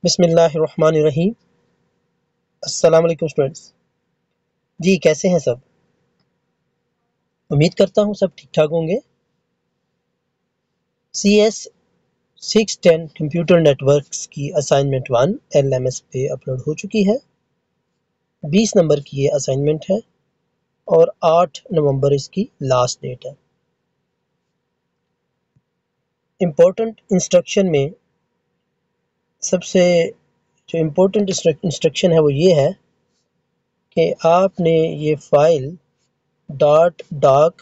बिस्मिल्लाहिर्रहमानिर्रहीम। अस्सलाम वालेकुम स्टूडेंट्स। जी कैसे हैं सब? उम्मीद करता हूँ सब ठीक ठाक होंगे। CS 610 कंप्यूटर नेटवर्क्स की असाइनमेंट 1 LMS पे अपलोड हो चुकी है। 20 नंबर की ये असाइनमेंट है और 8 नवंबर इसकी लास्ट डेट है। इम्पोर्टेंट इंस्ट्रक्शन में सबसे जो इम्पोर्टेंट इंस्ट्रक्शन है वो ये है कि आपने ये फाइल डॉट डॉक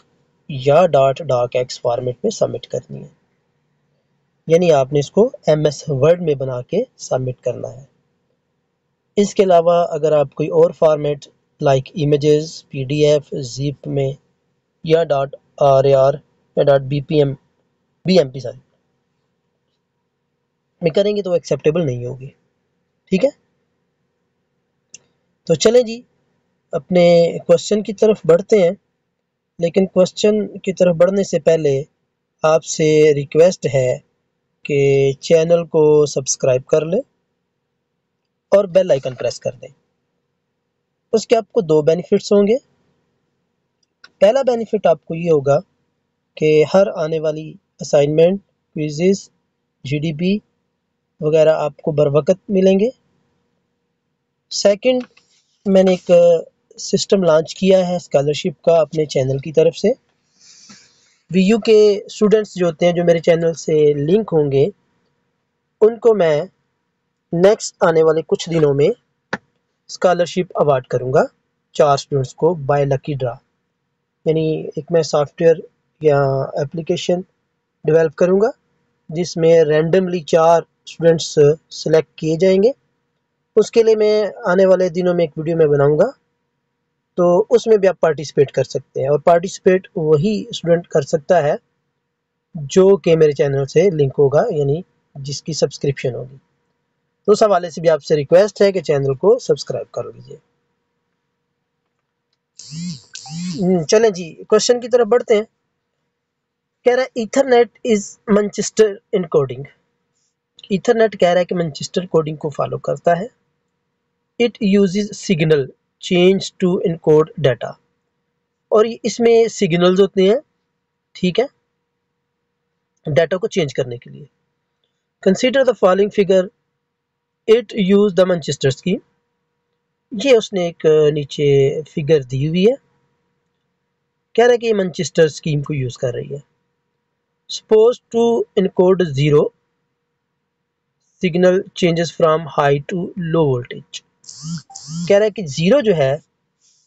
या डॉट डॉक एक्स फॉर्मेट में सबमिट करनी है, यानी आपने इसको MS वर्ड में बना के सबमिट करना है। इसके अलावा अगर आप कोई और format like images, PDF, zip में या डॉट RAR या डॉट BMP में करेंगे तो एक्सेप्टेबल नहीं होगी। ठीक है, तो चलें जी अपने क्वेश्चन की तरफ बढ़ते हैं। लेकिन क्वेश्चन की तरफ बढ़ने से पहले आपसे रिक्वेस्ट है कि चैनल को सब्सक्राइब कर लें और बेल आइकन प्रेस कर दें। उसके आपको दो बेनिफिट्स होंगे। पहला बेनिफिट आपको ये होगा कि हर आने वाली असाइनमेंट, क्विज़ेस, GDP वगैरह आपको बर वक्त मिलेंगे। सेकंड, मैंने एक सिस्टम लॉन्च किया है स्कॉलरशिप का अपने चैनल की तरफ से। VU के स्टूडेंट्स जो होते हैं जो मेरे चैनल से लिंक होंगे उनको मैं नेक्स्ट आने वाले कुछ दिनों में स्कॉलरशिप अवार्ड करूंगा 4 स्टूडेंट्स को बाय लकी ड्रा। यानी एक मैं सॉफ्टवेयर या एप्लीकेशन डेवलप करूंगा जिसमें रैंडमली 4 स्टूडेंट्स सिलेक्ट किए जाएंगे। उसके लिए मैं आने वाले दिनों में एक वीडियो में बनाऊंगा, तो उसमें भी आप पार्टिसिपेट कर सकते हैं। और पार्टिसिपेट वही स्टूडेंट कर सकता है जो कि मेरे चैनल से लिंक होगा, यानी जिसकी सब्सक्रिप्शन होगी। तो उस हवाले से भी आपसे रिक्वेस्ट है कि चैनल को सब्सक्राइब कर लीजिए। चलें जी क्वेश्चन की तरफ बढ़ते हैं। कह रहा है Ethernet is Manchester encoding. Ethernet कह रहा है कि मैनचेस्टर कोडिंग को फॉलो करता है। It uses signal change to encode data. और इसमें सिग्नल्स होते हैं, ठीक है, डाटा को चेंज करने के लिए। Consider the following figure. It use the Manchester scheme. ये उसने एक नीचे फिगर दी हुई है, कह रहा है कि ये मैनचेस्टर स्कीम को यूज कर रही है। Suppose to encode 0 signal changes from high to low voltage. कह रहा है कि 0 जो है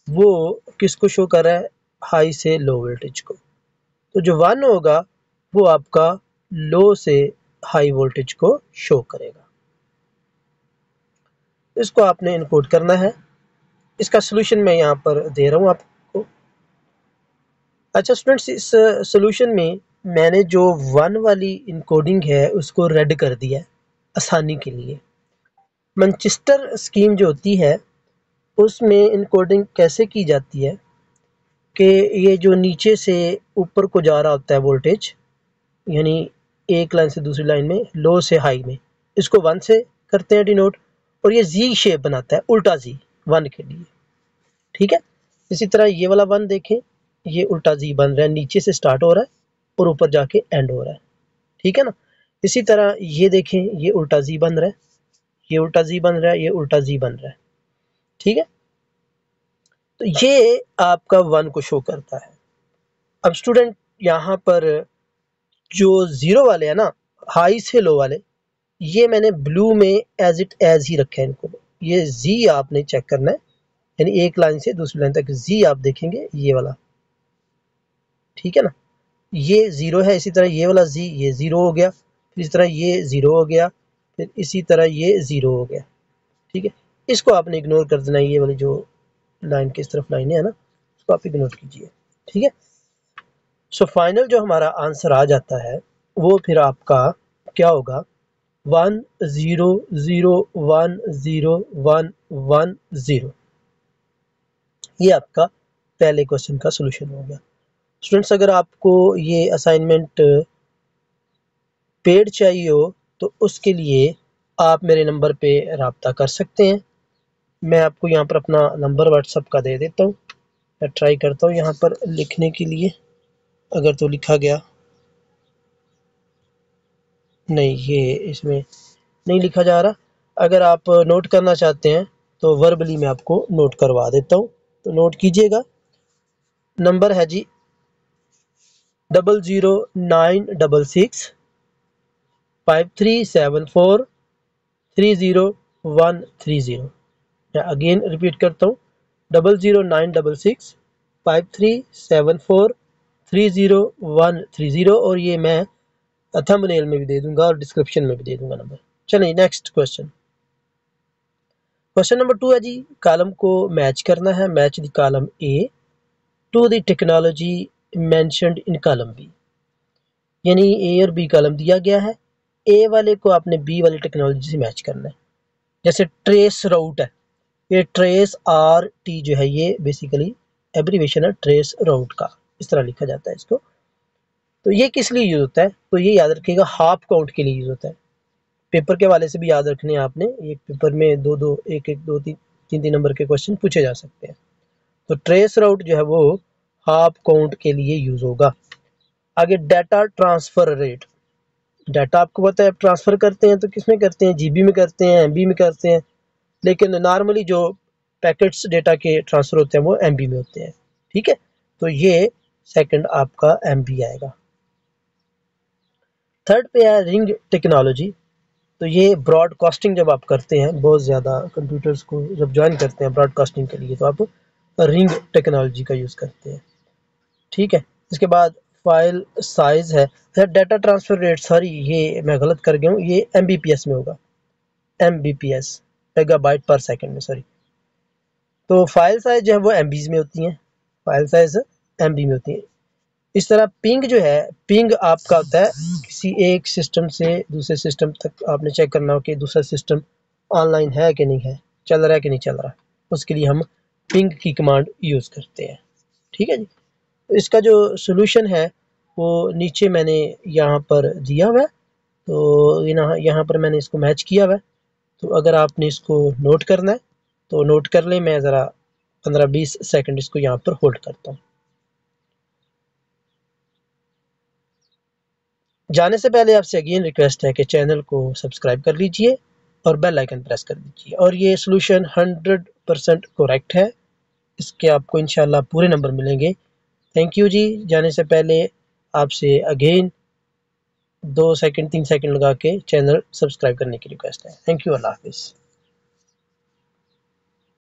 वो किसको शो कर रहा है, हाई से लो वोल्टेज को। तो जो 1 होगा वो आपका लो से हाई वोल्टेज को शो करेगा। इसको आपने इनकोड करना है। इसका सॉल्यूशन मैं यहाँ पर दे रहा हूँ आपको। अच्छा स्टूडेंट्स, इस सॉल्यूशन में मैंने जो 1 वाली इनकोडिंग है उसको रेड कर दिया है आसानी के लिए। मैनचेस्टर स्कीम जो होती है उसमें इनकोडिंग कैसे की जाती है कि ये जो नीचे से ऊपर को जा रहा होता है वोल्टेज, यानी एक लाइन से दूसरी लाइन में, लो से हाई में, इसको 1 से करते हैं डिनोट। और ये जी शेप बनाता है, उल्टा जी 1 के लिए। ठीक है, इसी तरह ये वाला 1 देखें, ये उल्टा जी बन रहा है, नीचे से स्टार्ट हो रहा है और ऊपर जाके एंड हो रहा है। ठीक है ना। इसी तरह ये देखें, ये उल्टा जी बन रहा है, ये उल्टा जी बन रहा है, ये उल्टा जी बन रहा है। ठीक है, तो ये आपका 1 को शो करता है। अब स्टूडेंट यहाँ पर जो 0 वाले हैं ना, हाई से लो वाले, ये मैंने ब्लू में एज इट एज ही रखे हैं इनको। ये जी आपने चेक करना है, यानी एक लाइन से दूसरी लाइन तक जी आप देखेंगे ये वाला। ठीक है ना, ये 0 है। इसी तरह ये वाला जी, ये 0 हो गया, फिर इस तरह ये 0 हो गया, फिर इसी तरह ये 0 हो गया। ठीक है, इसको आपने इग्नोर कर देना, ये वाली जो लाइन की इस तरफ लाइन है ना, उसको आप इग्नोर कीजिए। ठीक है, सो फाइनल जो हमारा आंसर आ जाता है वो फिर आपका क्या होगा, 1 0 0 1 0 1 1 0। ये आपका पहले क्वेश्चन का सॉल्यूशन हो गया। स्टूडेंट्स, अगर आपको ये असाइनमेंट पेड चाहिए हो तो उसके लिए आप मेरे नंबर पे रब्ता कर सकते हैं। मैं आपको यहाँ पर अपना नंबर व्हाट्सएप का दे देता हूँ। मैं ट्राई करता हूँ यहाँ पर लिखने के लिए, अगर तो लिखा गया नहीं, ये इसमें नहीं लिखा जा रहा। अगर आप नोट करना चाहते हैं तो वर्बली मैं आपको नोट करवा देता हूँ, तो नोट कीजिएगा। नंबर है जी 00967537430130। मैं अगेन रिपीट करता हूँ 00967537430130, और ये मैं थंबनेल में भी दे दूंगा और डिस्क्रिप्शन में भी दे दूंगा नंबर। चलिए नेक्स्ट क्वेश्चन। क्वेश्चन नंबर 2 है जी, कॉलम को मैच करना है। Match the column A to the technology mentioned in column B. यानी ए और बी कॉलम दिया गया है, ए वाले को आपने बी वाली टेक्नोलॉजी से मैच करना है। जैसे ट्रेस राउट है, ये ट्रेस आर टी जो है ये बेसिकली एब्रीवेशन है ट्रेस राउट का, इस तरह लिखा जाता है इसको। तो ये किस लिए यूज होता है, तो ये याद रखिएगा हाफ काउंट के लिए यूज होता है। पेपर के वाले से भी याद रखने हैं आपने, एक पेपर में दो दो एक एक दो तीन तीन तीन नंबर के क्वेश्चन पूछे जा सकते हैं। तो ट्रेस राउट जो है वो हाफ काउंट के लिए यूज होगा। आगे डाटा ट्रांसफर रेट। डाटा आपको पता है, आप ट्रांसफर करते हैं तो किसमें करते हैं, जीबी में करते हैं, एमबी में करते हैं, लेकिन नॉर्मली जो पैकेट्स डेटा के ट्रांसफर होते हैं वो एमबी में होते हैं। ठीक है, तो ये सेकंड आपका एमबी आएगा। थर्ड पे है रिंग टेक्नोलॉजी। तो ये ब्रॉडकास्टिंग जब आप करते हैं, बहुत ज़्यादा कंप्यूटर्स को जब ज्वाइन करते हैं ब्रॉडकास्टिंग के लिए, तो आप रिंग टेक्नोलॉजी का यूज़ करते हैं। ठीक है, इसके बाद फाइल साइज है, डाटा ट्रांसफर रेट, सॉरी ये मैं गलत कर गया हूँ, ये एमबीपीएस में होगा, एमबीपीएस मेगाबाइट पर सेकंड में, सॉरी। तो फाइल साइज जो है वो एमबीज में होती है, फाइल साइज एमबी में होती है। इस तरह पिंग जो है, पिंग आपका होता है किसी एक सिस्टम से दूसरे सिस्टम तक आपने चेक करना हो कि दूसरा सिस्टम ऑनलाइन है कि नहीं है, चल रहा है कि नहीं चल रहा, उसके लिए हम पिंग की कमांड यूज़ करते हैं। ठीक है जी, इसका जो सोल्यूशन है वो नीचे मैंने यहाँ पर दिया हुआ है, तो यहाँ पर मैंने इसको मैच किया हुआ है। तो अगर आपने इसको नोट करना है तो नोट कर लें, मैं ज़रा 15-20 सेकंड इसको यहाँ पर होल्ड करता हूँ। जाने से पहले आपसे अगेन रिक्वेस्ट है कि चैनल को सब्सक्राइब कर लीजिए और बेल आइकन प्रेस कर दीजिए। और ये सोल्यूशन 100% करेक्ट है, इसके आपको इंशाल्लाह पूरे नंबर मिलेंगे। थैंक यू जी। जाने से पहले आपसे अगेन 2 सेकंड 3 सेकंड लगा के चैनल सब्सक्राइब करने की रिक्वेस्ट है। थैंक यू, अल्लाह हाफिज़।